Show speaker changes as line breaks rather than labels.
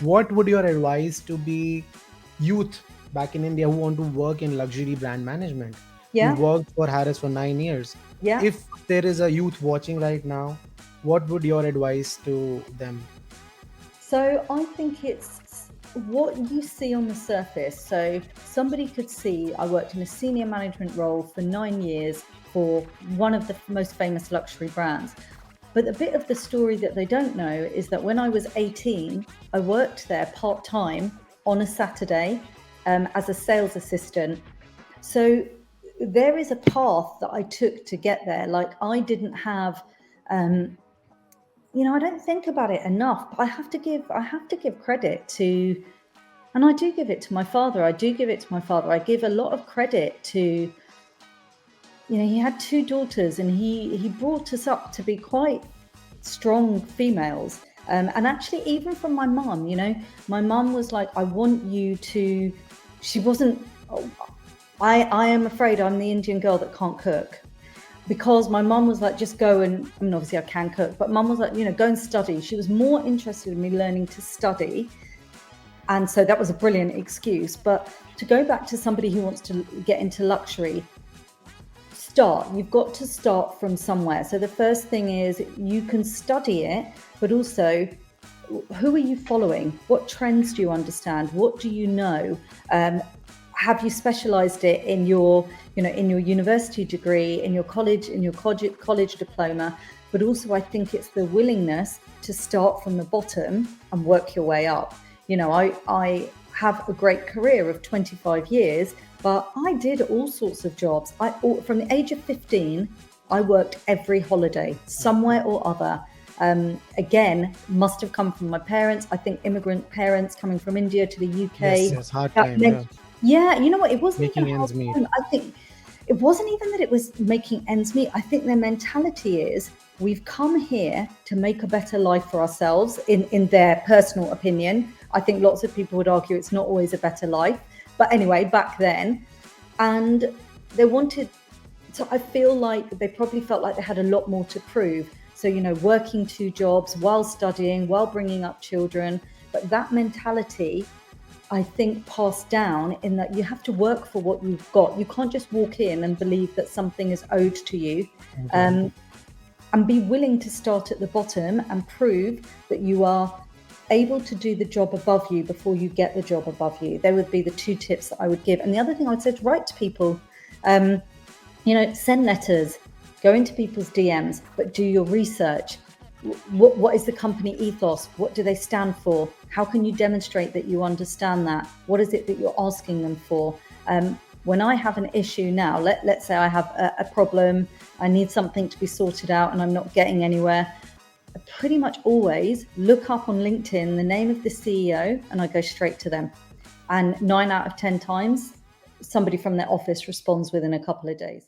what would your advice to be youth back in India who want to work in luxury brand management? You
Yeah,
worked for Harris for 9 years.
yeah.
If there is a youth watching right now, what would your advice to them?
So I think it's what you see on the surface. So somebody could see I worked in a senior management role for 9 years for one of the most famous luxury brands. But the bit of the story that they don't know is that when I was 18, I worked there part time on a Saturday as a sales assistant. So there is a path that I took to get there. Like I didn't have um, I don't think about it enough, but I have to give credit to, and I do give it to my father. I give a lot of credit to, he had two daughters and he brought us up to be quite strong females. And actually, even from my mum, my mum was like, I want you to, she wasn't, oh, I am afraid I'm the Indian girl that can't cook, because my mum was like, just go and, I mean, obviously I can cook, but mum was like, go and study. She was more interested in me learning to study. And so that was a brilliant excuse. But to go back to somebody who wants to get into luxury, you've got to start from somewhere. So the first thing is you can study it, but also who are you following? What trends do you understand? What do you know? Have you specialized it in your university degree, in your college diploma? But also I think it's the willingness to start from the bottom and work your way up. I have a great career of 25 years, but I did all sorts of jobs. From the age of 15, I worked every holiday, somewhere or other. Again, must have come from my parents. I think immigrant parents coming from India to the
Yes,
UK.
yes, hard
That
time.
meant,
Yeah,
yeah, you know what? It wasn't even
making
hard
ends meet.
time. I think it wasn't even that it was making ends meet. I think their mentality is we've come here to make a better life for ourselves, in their personal opinion. I think lots of people would argue it's not always a better life. But anyway, back then, and they wanted, so I feel like they probably felt like they had a lot more to prove. So, working two jobs while studying, while bringing up children. But that mentality, I think, passed down in that you have to work for what you've got. You can't just walk in and believe that something is owed to you.
Okay.
And be willing to start at the bottom and prove that you are able to do the job above you before you get the job above you. They would be the two tips that I would give. And the other thing I would say is write to people. Send letters, go into people's DMs, but do your research. What is the company ethos? What do they stand for? How can you demonstrate that you understand that? What is it that you're asking them for? When I have an issue now, let's say I have a problem, I need something to be sorted out and I'm not getting anywhere, I pretty much always look up on LinkedIn the name of the CEO and I go straight to them. And 9 out of 10 times, somebody from their office responds within a couple of days.